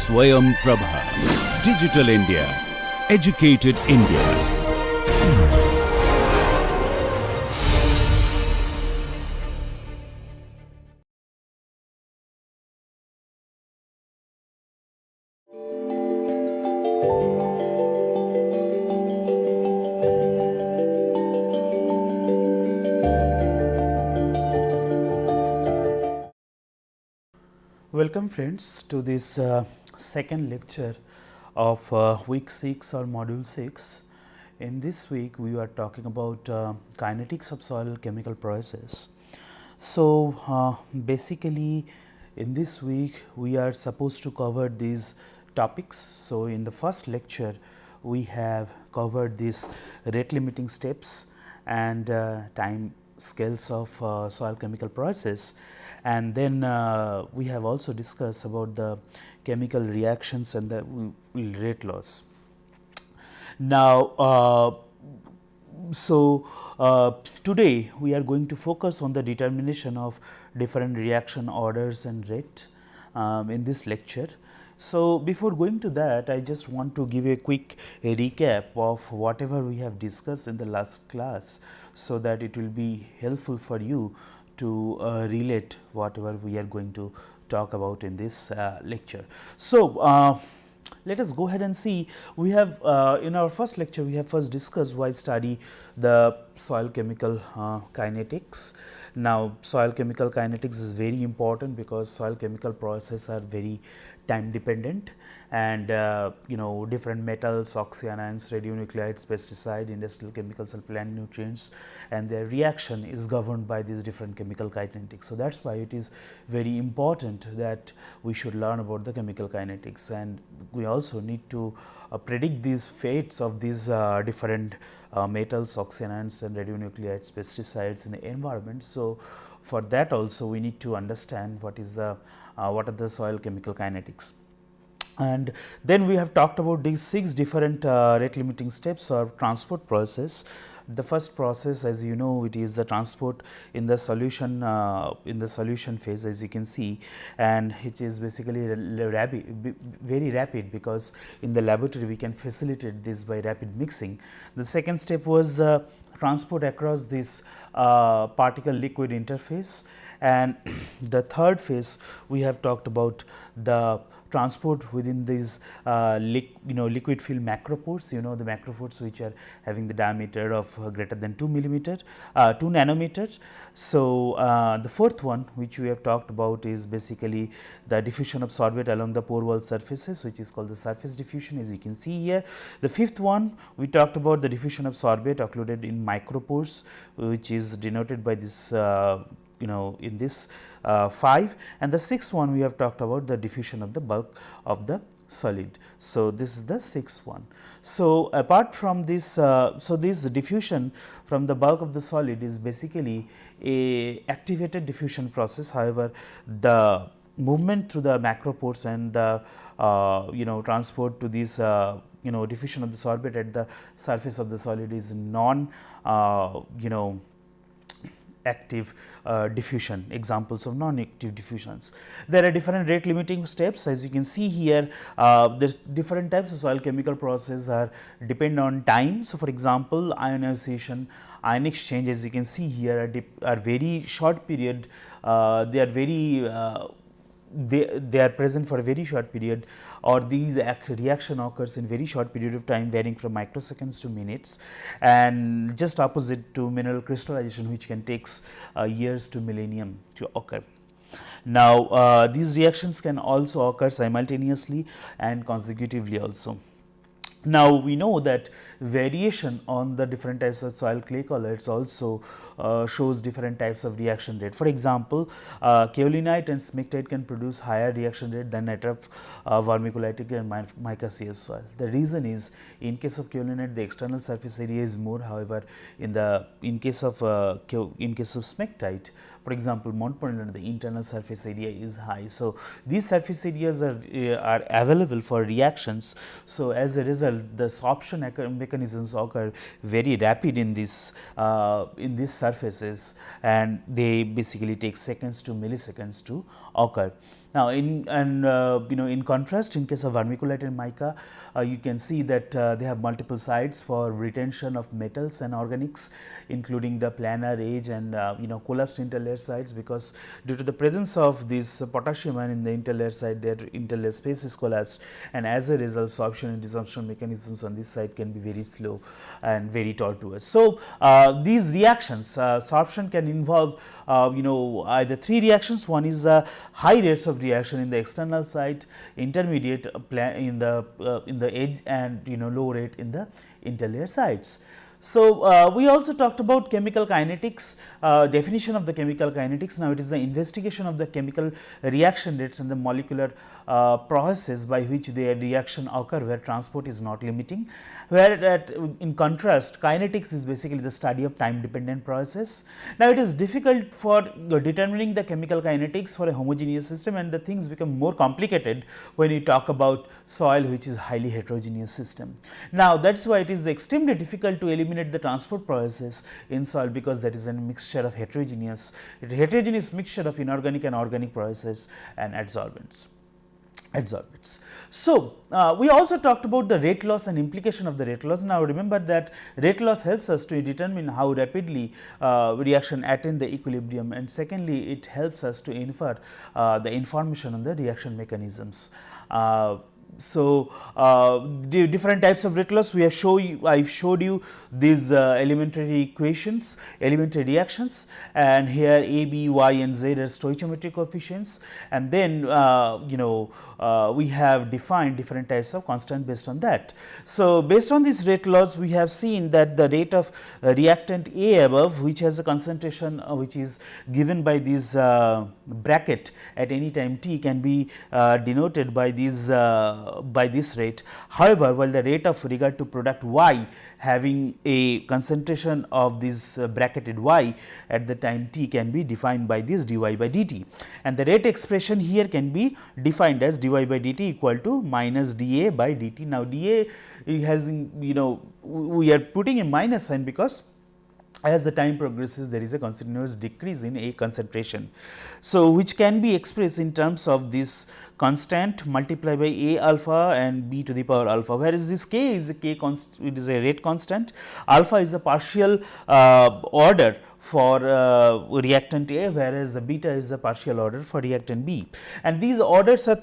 Swayam Prabha. Digital India. Educated India. Welcome friends to this second lecture of week 6 or module 6. In this week we are talking about kinetics of soil chemical process. So basically in this week we are supposed to cover these topics. So in the first lecture we have covered these rate limiting steps and time scales of soil chemical process, and then we have also discussed about the chemical reactions and the rate laws. Now today we are going to focus on the determination of different reaction orders and rate in this lecture. So before going to that, I just want to give a quick recap of whatever we have discussed in the last class, so that it will be helpful for you to relate whatever we are going to talk about in this lecture. So let us go ahead and see. We have in our first lecture we have first discussed why study the soil chemical kinetics. Now soil chemical kinetics is very important because soil chemical processes are very time dependent, and different metals, oxyanions, radionuclides, pesticide, industrial chemicals and plant nutrients, and their reaction is governed by these different chemical kinetics. So that is why it is very important that we should learn about the chemical kinetics, and we also need to predict these fates of these different metals, oxyanions and radionuclides, pesticides in the environment. So for that also we need to understand what is the what are the soil chemical kinetics. And then we have talked about these 6 different rate limiting steps or transport process. The first process, as you know, it is the transport in the solution phase, as you can see, and it is basically very rapid, because in the laboratory we can facilitate this by rapid mixing. The second step was transport across this particle liquid interface, and the third phase we have talked about the transport within these liquid filled macropores, the macropores which are having the diameter of greater than 2 nanometers. So the fourth one which we have talked about is basically the diffusion of sorbate along the pore wall surfaces, which is called the surface diffusion, as you can see here. The fifth one we talked about the diffusion of sorbate occluded in micropores, which is denoted by this in this 5, and the sixth one we have talked about the diffusion of the bulk of the solid. So this is the sixth one. So apart from this, so this diffusion from the bulk of the solid is basically a activated diffusion process. However, the movement through the macropores and the transport to this diffusion of the sorbate at the surface of the solid is non active diffusion, examples of non-active diffusions. There are different rate limiting steps, as you can see here. There is different types of soil chemical processes are depend on time. So for example, ionization, ion exchange, as you can see here, are very short period. They are very they are present for a very short period, or these reaction occurs in very short period of time, varying from microseconds to minutes, and just opposite to mineral crystallization, which can takes years to millennium to occur. Now these reactions can also occur simultaneously and consecutively also. Now we know that variation on the different types of soil clay colloids also shows different types of reaction rate. For example, kaolinite and smectite can produce higher reaction rate than that of vermiculitic and micaceous soil. The reason is, in case of kaolinite the external surface area is more. However, in case of smectite, for example, molten the internal surface area is high. So, these surface areas are available for reactions. So, as a result, the sorption mechanisms occur very rapid in these surfaces, and they basically take seconds to milliseconds to occur. Now, in contrast, in case of vermiculite and mica, you can see that they have multiple sites for retention of metals and organics, including the planar edge and collapsed interlayer sites, because due to the presence of this potassium ion in the interlayer site, their interlayer space is collapsed, and as a result, sorption and desorption mechanisms on this site can be very slow and very tortuous. So, these reactions, sorption can involve either three reactions. One is high rates of reaction in the external site, intermediate in the edge, and low rate in the interlayer sites. So, we also talked about chemical kinetics, definition of the chemical kinetics. Now, it is the investigation of the chemical reaction rates and the molecular processes by which their reaction occur where transport is not limiting, where in contrast kinetics is basically the study of time dependent process. Now, it is difficult for determining the chemical kinetics for a homogeneous system, and the things become more complicated when you talk about soil, which is highly heterogeneous system. Now, that is why it is extremely difficult to eliminate the transport process in soil, because that is a mixture of heterogeneous mixture of inorganic and organic processes and adsorbents. So, we also talked about the rate loss and implication of the rate loss. Now, remember that rate loss helps us to determine how rapidly reaction attain the equilibrium, and secondly, it helps us to infer the information on the reaction mechanisms. So, different types of rate loss we have I have showed you these elementary equations, elementary reactions, and here A, B, Y and Z are stoichiometric coefficients, and then we have defined different types of constant based on that. So, based on this rate laws, we have seen that the rate of reactant A above, which has a concentration which is given by this bracket at any time t, can be denoted by this rate. However, while the rate of regard to product Y having a concentration of this bracketed Y at the time t can be defined by this dy by dt, and the rate expression here can be defined as dy by dt equal to minus dA by dt. Now, dA has we are putting a minus sign because as the time progresses there is a continuous decrease in A concentration. So, which can be expressed in terms of this constant multiplied by A alpha and B to the power alpha, whereas this K is it is a rate constant, alpha is a partial order for reactant A, whereas the beta is the partial order for reactant B, and these orders are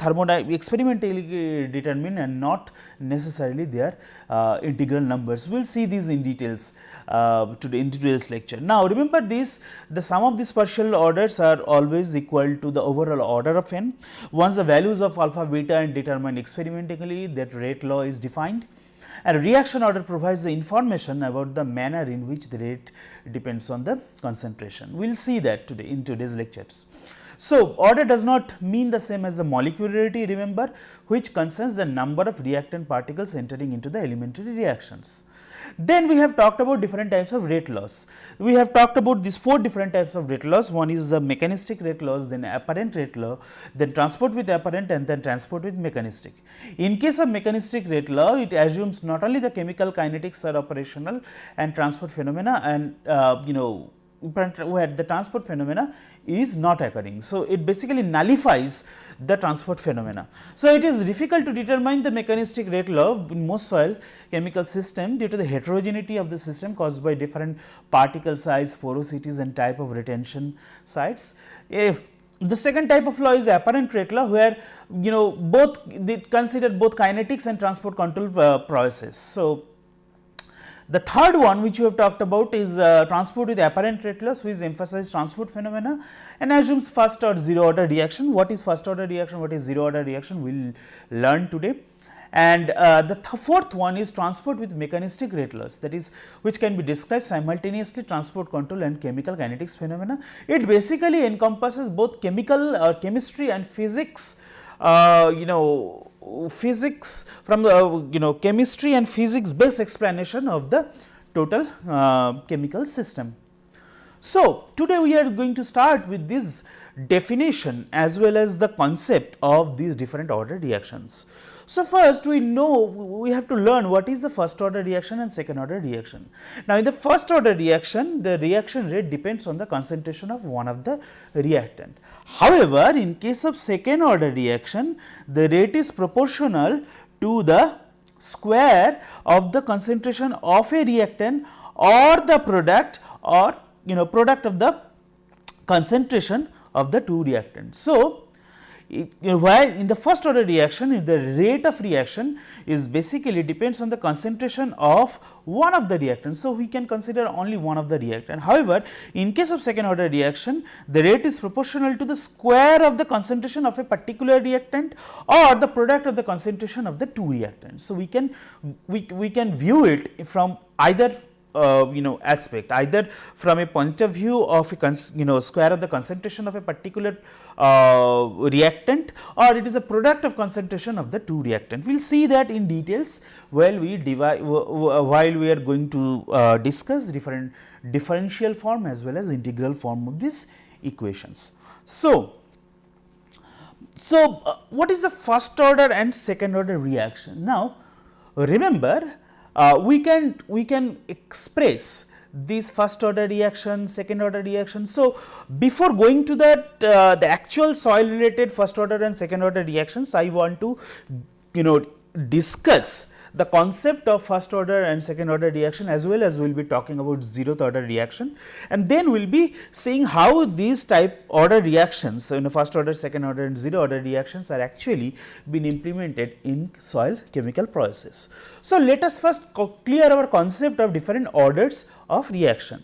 experimentally determined and not necessarily their integral numbers. We will see these in details in today's lecture. Now, remember this, the sum of these partial orders are always equal to the overall order of n. Once the values of alpha, beta and determined experimentally, that rate law is defined, and reaction order provides the information about the manner in which the rate depends on the concentration. We will see that today in today's lectures. So, order does not mean the same as the molecularity, remember, which concerns the number of reactant particles entering into the elementary reactions. Then we have talked about different types of rate laws. We have talked about these 4 different types of rate laws. One is the mechanistic rate laws, then apparent rate law, then transport with apparent, and then transport with mechanistic. In case of mechanistic rate law, it assumes not only the chemical kinetics are operational and transport phenomena, and where the transport phenomena is not occurring. So, it basically nullifies the transport phenomena. So, it is difficult to determine the mechanistic rate law in most soil chemical system due to the heterogeneity of the system caused by different particle size, porosities and type of retention sites. The second type of law is apparent rate law, where both they consider both kinetics and transport control processes. So, the third one which we have talked about is transport with apparent rate laws, which emphasize transport phenomena and assumes first or zero order reaction. What is first order reaction, what is zero order reaction, we will learn today. And the fourth one is transport with mechanistic rate laws, that is which can be described simultaneously transport control and chemical kinetics phenomena. It basically encompasses both chemistry and physics, physics from the chemistry and physics based explanation of the total chemical system. So, today we are going to start with this definition as well as the concept of these different order reactions. So, first we know we have to learn what is the first order reaction and second order reaction. Now, in the first order reaction, the reaction rate depends on the concentration of one of the reactant. However, in case of second order reaction, the rate is proportional to the square of the concentration of a reactant or the product, or product of the concentration of the two reactants. So, while in the first order reaction, the rate of reaction is basically depends on the concentration of one of the reactants. So, we can consider only one of the reactant. However, in case of second order reaction, the rate is proportional to the square of the concentration of a particular reactant or the product of the concentration of the two reactants. So, we can view it from either aspect, either from a point of view of a square of the concentration of a particular reactant, or it is a product of concentration of the two reactants. We will see that in details while we are going to discuss different differential form as well as integral form of these equations. So, what is the first order and second order reaction? Now, remember, we can express this first order reaction, second order reaction. So, before going to that the actual soil related first order and second order reactions, I want to discuss the concept of first order and second order reaction, as well as we will be talking about zeroth order reaction, and then we will be seeing how these type order reactions, first order, second order and zero order reactions are actually been implemented in soil chemical process. So, let us first clear our concept of different orders of reaction.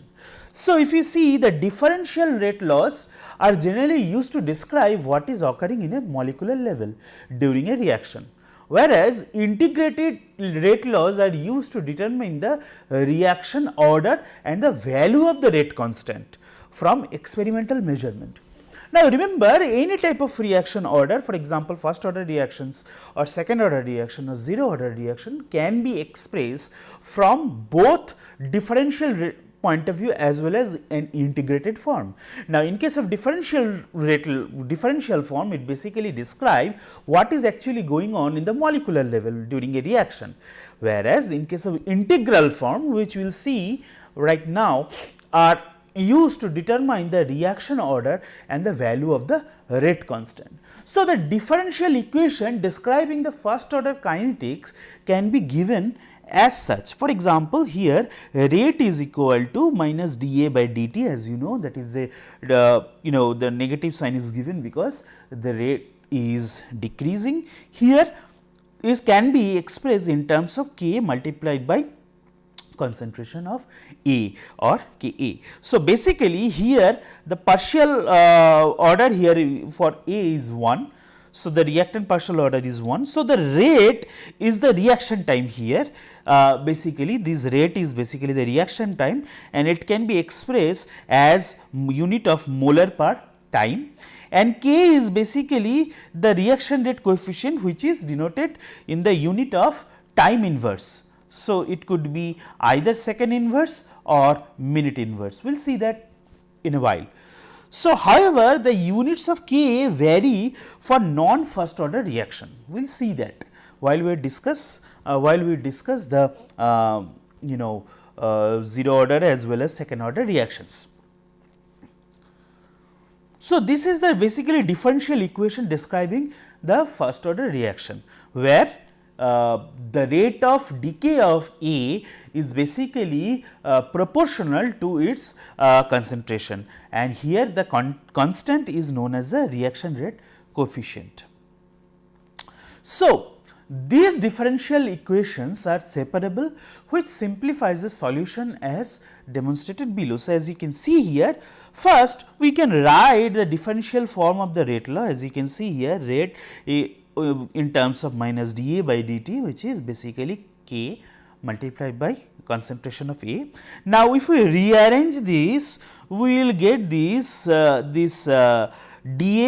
So, if you see, the differential rate laws are generally used to describe what is occurring in a molecular level during a reaction, whereas integrated rate laws are used to determine the reaction order and the value of the rate constant from experimental measurement. Now, remember, any type of reaction order, for example, first order reactions or second order reaction or zero order reaction, can be expressed from both differential point of view as well as an integrated form. Now, in case of differential form, it basically describes what is actually going on in the molecular level during a reaction, whereas in case of integral form, which we will see right now, are used to determine the reaction order and the value of the rate constant. So, the differential equation describing the first order kinetics can be given as such. For example, here rate is equal to minus dA by dt, as you know, that is the negative sign is given because the rate is decreasing. Here is can be expressed in terms of K multiplied by concentration of A or Ka. So, basically here the partial order here for A is 1. So, the reactant partial order is 1. So, the rate is the reaction time here. Basically this rate is basically the reaction time, and it can be expressed as unit of molar per time, and K is basically the reaction rate coefficient, which is denoted in the unit of time inverse. So, it could be either second inverse or minute inverse. We will see that in a while. So, however, the units of K vary for non first order reaction. We will see that while we discuss the zero order as well as second order reactions. So, this is the basically differential equation describing the first order reaction, where the rate of decay of A is basically proportional to its concentration, and here the constant is known as the reaction rate coefficient. So, these differential equations are separable, which simplifies the solution as demonstrated below. So, as you can see here, first we can write the differential form of the rate law. As you can see here, rate in terms of minus dA by dt, which is basically K multiplied by concentration of A. Now, if we rearrange this, we will get this dA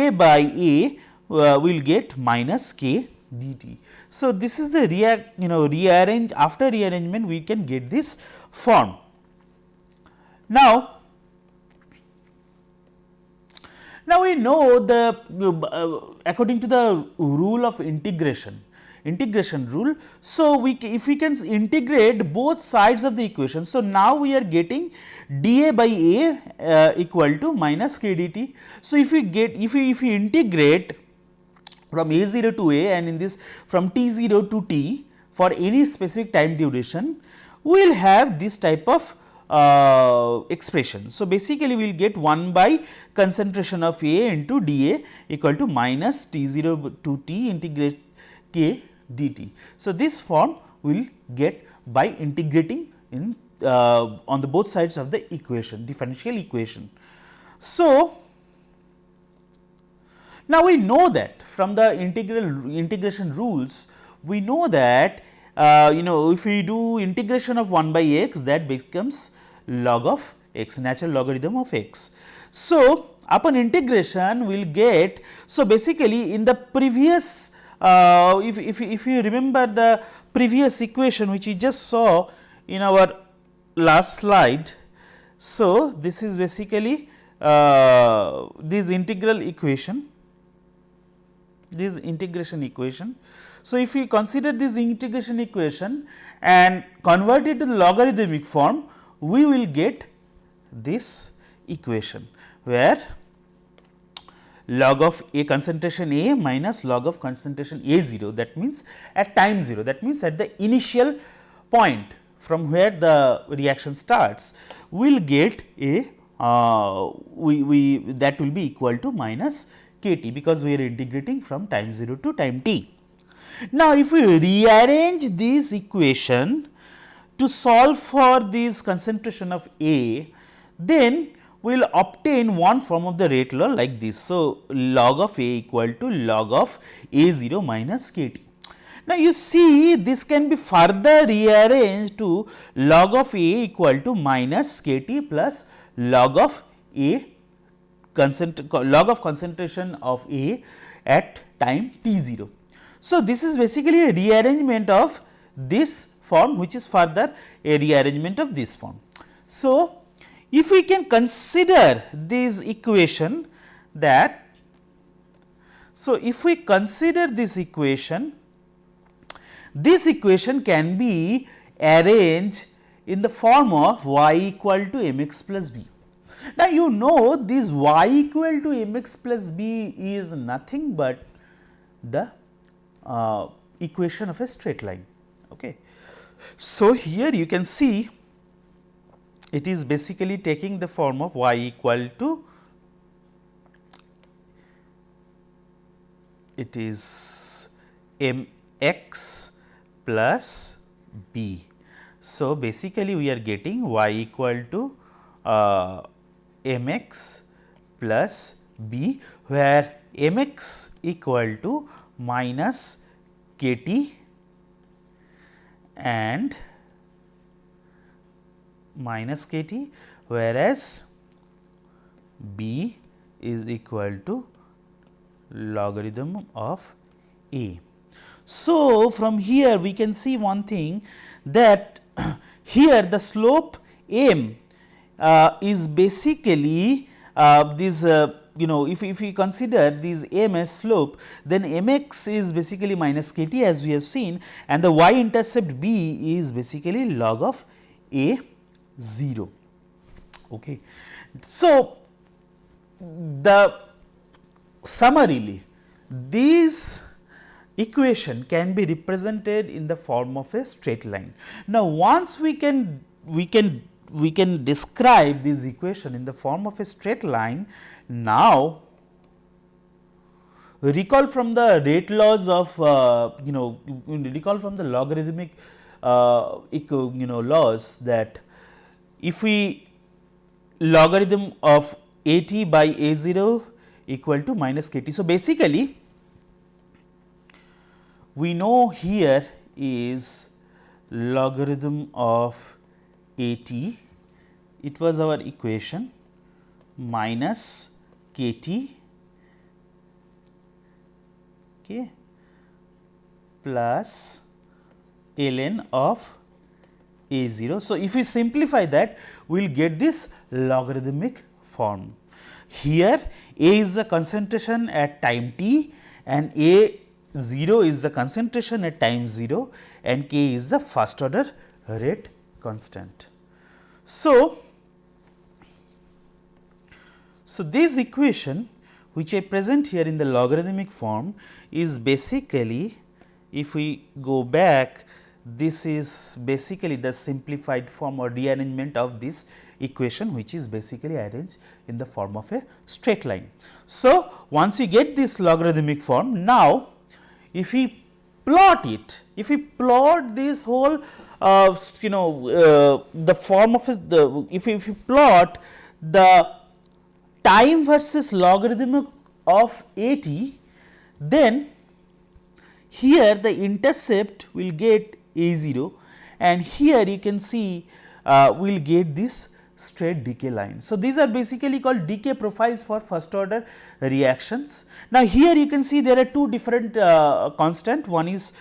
by A we will get minus K dt. So, this is the rearrange, after rearrangement we can get this form. Now, Now, we know the according to the rule of integration rule. So, if we can integrate both sides of the equation. So, now we are getting dA by A equal to minus k dt. So, if we integrate from a0 to a and in this from t0 to t for any specific time duration, we will have this type of expression. So, basically we will get 1 by concentration of A into dA equal to minus t0 to t integrate k dt. So, this form we will get by integrating in on the both sides of the equation, differential equation. So, now we know that from the integration rules, we know that if we do integration of 1 by x, that becomes log of x, natural logarithm of x. So, upon integration we will get, so basically in the previous if you remember the previous equation which we just saw in our last slide. So, this is basically this integral equation, this integration equation. So, if we consider this integration equation and convert it to the logarithmic form, we will get this equation where log of A concentration A minus log of concentration A0, that means at time 0, that means at the initial point from where the reaction starts, we will get a that will be equal to minus kT, because we are integrating from time 0 to time t. Now, if we rearrange this equation to solve for this concentration of A, then we will obtain one form of the rate law like this. So, log of A equal to log of A0 minus kT. Now, you see this can be further rearranged to log of A equal to minus kT plus log of A log of concentration of A at time t0. So, this is basically a rearrangement of this form, which is further a rearrangement of this form. So, if we can consider this equation that, so if we consider this equation can be arranged in the form of y equal to mx plus b. Now, you know this y equal to mx plus b is nothing but the equation of a straight line. Okay. So, here you can see it is basically taking the form of y equal to, it is mx plus b. So, basically we are getting y equal to mx plus b, where mx equal to minus kT and minus kT, whereas b is equal to logarithm of A. So, from here we can see one thing, that here the slope m is basically this if we consider this m as slope, then mx is basically minus kT as we have seen, and the y intercept b is basically log of A0. Okay. So, the summarily this equation can be represented in the form of a straight line. Now, once we can describe this equation in the form of a straight line, now recall from the rate laws of recall from the logarithmic laws, that if we logarithm of at by a0 equal to minus kT. So, basically we know here is logarithm of at, it was our equation, minus kT plus ln of A0. So, if we simplify that, we will get this logarithmic form. Here A is the concentration at time t and A0 is the concentration at time 0 and K is the first order rate constant. So, this equation which I present here in the logarithmic form is basically, if we go back, this is basically the simplified form or rearrangement of this equation, which is basically arranged in the form of a straight line. So, once you get this logarithmic form, now if we plot it, if we plot this whole the form of if we plot the time versus logarithm of at, then here the intercept will get a0 and here you can see we will get this straight decay line. So, these are basically called decay profiles for first order reactions. Now, here you can see there are two different constant. One is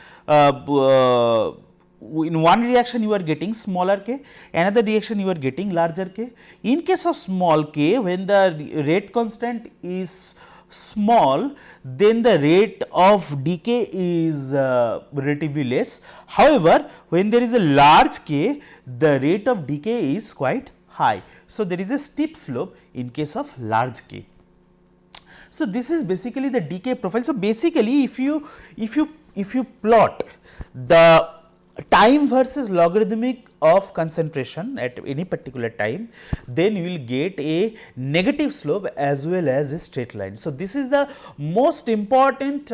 in one reaction you are getting smaller k, another reaction you are getting larger k. In case of small k, when the rate constant is small, then the rate of decay is relatively less. However, when there is a large k, the rate of decay is quite high. So, there is a steep slope in case of large k. So, this is basically the decay profile. So, basically if you plot the time versus logarithmic of concentration at any particular time, then you will get a negative slope as well as a straight line. So, this is the most important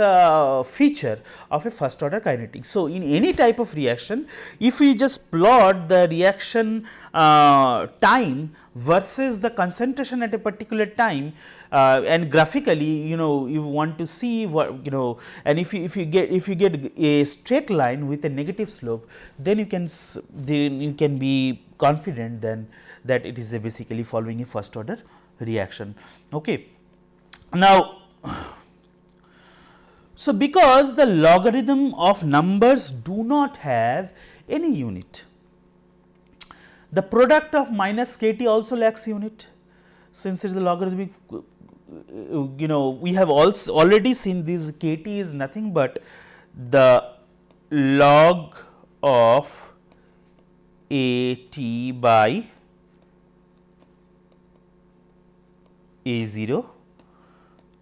feature of a first order kinetics. So, in any type of reaction, if we just plot the reaction time versus the concentration at a particular time, and graphically you want to see what and if you get a straight line with a negative slope, then you can be confident then that it is basically following a first order reaction. Okay. Now, so because the logarithm of numbers do not have any unit, the product of minus kt also lacks unit. Since it is the logarithmic, we have also already seen this kt is nothing but the log of at by a0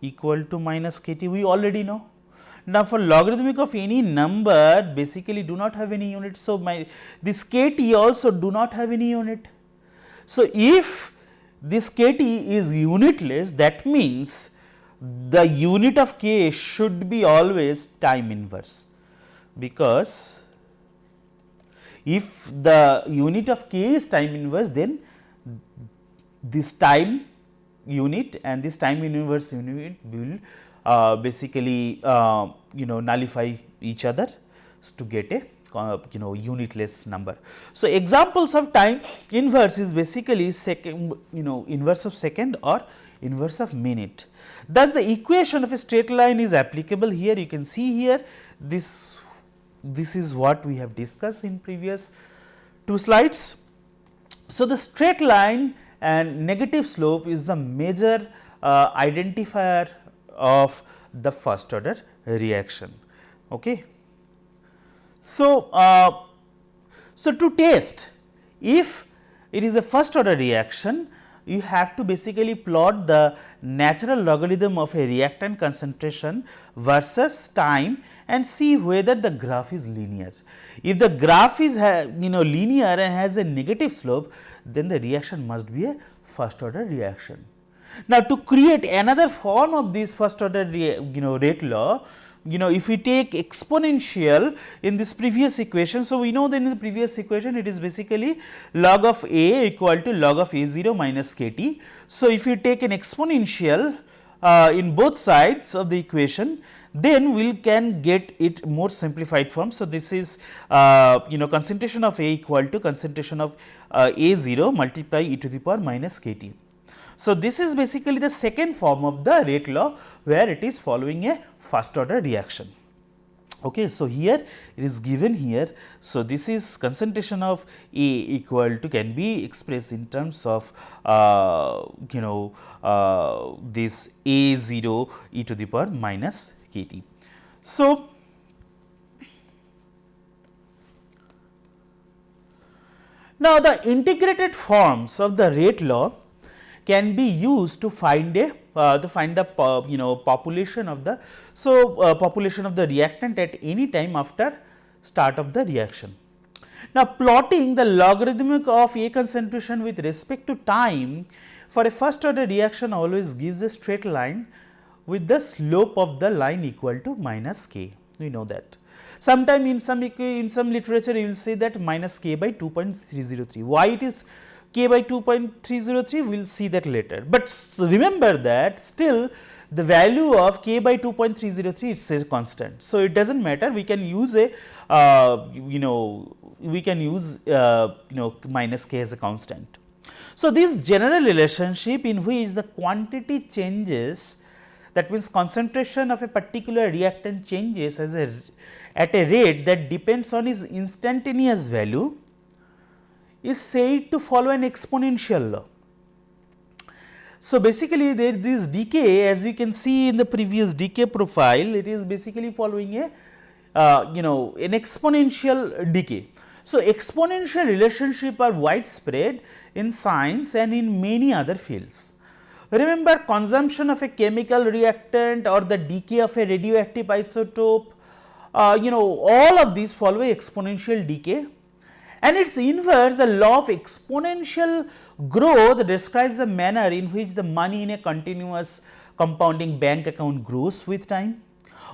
equal to minus kt, we already know. Now, for logarithmic of any number basically do not have any unit. So, this kt also do not have any unit. So, if this kt is unitless, that means the unit of k should be always time inverse, because if the unit of k is time inverse, then this time unit and this time inverse unit will basically nullify each other to get a unitless number. So, examples of time inverse is basically second inverse of second or inverse of minute. Thus, the equation of a straight line is applicable here. You can see here this is what we have discussed in previous two slides. So, the straight line and negative slope is the major identifier of the first order reaction. Okay. So, to test if it is a first order reaction, you have to basically plot the natural logarithm of a reactant concentration versus time and see whether the graph is linear. If the graph is linear and has a negative slope, then the reaction must be a first order reaction. Now, to create another form of this first order rate law, if we take exponential in this previous equation. So, we know that in the previous equation it is basically log of a equal to log of a0 minus kt. So, if you take an exponential in both sides of the equation, then we can get it more simplified form. So, this is concentration of a equal to concentration of a0 multiply e to the power minus kt. So, this is basically the second form of the rate law, where it is following a first order reaction. Okay, so here it is given here. So, this is concentration of A equal to can be expressed in terms of this A0 e to the power minus kT. So, now the integrated forms of the rate law can be used to find a the population of the population of the reactant at any time after start of the reaction. Now, plotting the logarithmic of A concentration with respect to time for a first order reaction always gives a straight line with the slope of the line equal to minus k. We know that. Sometime in some literature you will say that minus k by 2.303. Why it is k by 2.303, we will see that later. But remember that still the value of k by 2.303 it is a constant. So, it does not matter, we can use a minus k as a constant. So, this general relationship in which the quantity changes, that means concentration of a particular reactant changes at a rate that depends on its instantaneous value, is said to follow an exponential law. So, basically there is this decay, as we can see in the previous decay profile, it is basically following a an exponential decay. So, exponential relationship are widespread in science and in many other fields. Remember, consumption of a chemical reactant or the decay of a radioactive isotope, all of these follow a exponential decay, and its inverse, the law of exponential growth, describes the manner in which the money in a continuous compounding bank account grows with time,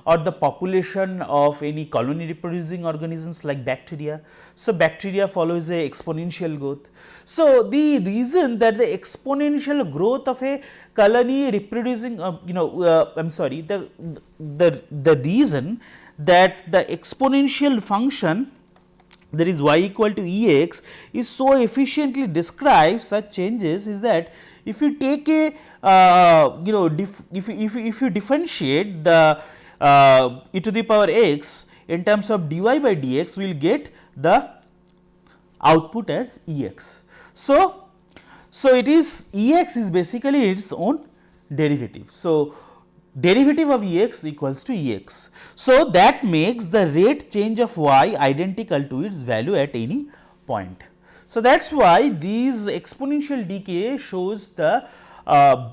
or the population of any colony reproducing organisms like bacteria. So, bacteria follows a exponential growth. So, the reason that the exponential growth of a colony reproducing the reason that the exponential function, that is y equal to E x, is so efficiently describes such changes is that if you take a if you differentiate the e to the power x in terms of dy by dx, we will get the output as E x. So, it is E x is basically its own derivative. So, derivative of E x equals to E x. So, that makes the rate change of y identical to its value at any point. So, that is why these exponential decay shows the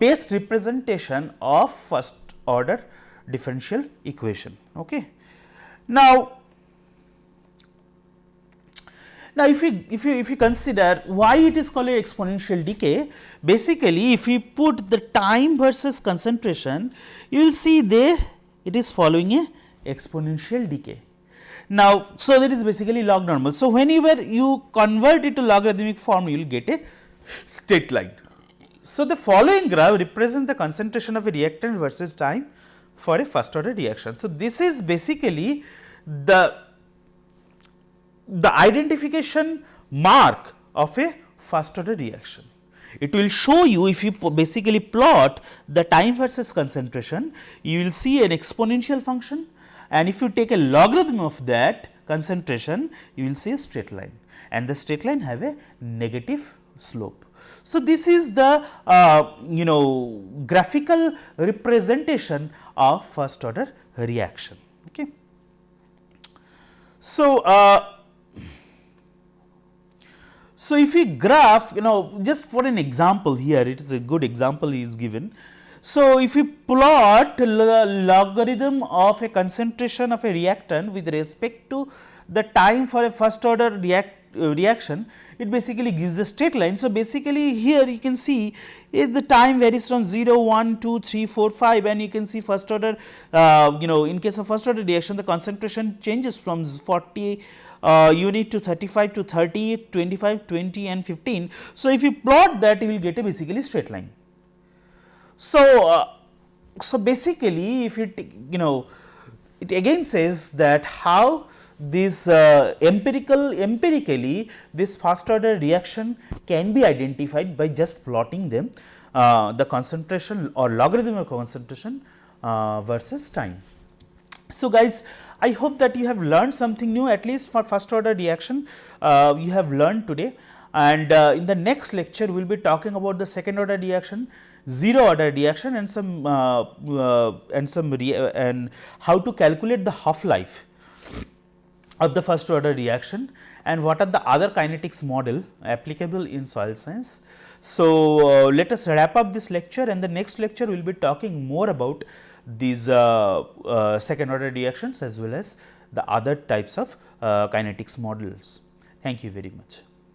best representation of first order differential equation. Okay. Now, if you consider why it is called a exponential decay, basically if you put the time versus concentration, you will see there it is following a exponential decay. Now, so that is basically log normal. So, whenever you convert it to logarithmic form, you will get a straight line. So, the following graph represents the concentration of a reactant versus time for a first order reaction. So, this is basically the identification mark of a first order reaction. It will show you, if you basically plot the time versus concentration, you will see an exponential function, and if you take a logarithm of that concentration, you will see a straight line, and the straight line have a negative slope. So, this is the graphical representation of first order reaction. Okay. So, so if we graph, just for an example here, it is a good example is given. So, if you plot the logarithm of a concentration of a reactant with respect to the time for a first order reaction, it basically gives a straight line. So, basically here you can see is the time varies from 0, 1, 2, 3, 4, 5, and you can see first order, in case of first order reaction, the concentration changes from 40 unit to 35 to 30, 25, 20 and 15. So, if you plot that, you will get a basically straight line. So, so basically if you it again says that how this empirically this first order reaction can be identified by just plotting them, the concentration or logarithm of concentration versus time. So, guys, I hope that you have learned something new, at least for first order reaction you have learned today, and in the next lecture we will be talking about the second order reaction, zero order reaction, and and how to calculate the half life of the first order reaction, and what are the other kinetics model applicable in soil science. So, let us wrap up this lecture, and the next lecture we will be talking more about these second order reactions as well as the other types of kinetics models. Thank you very much.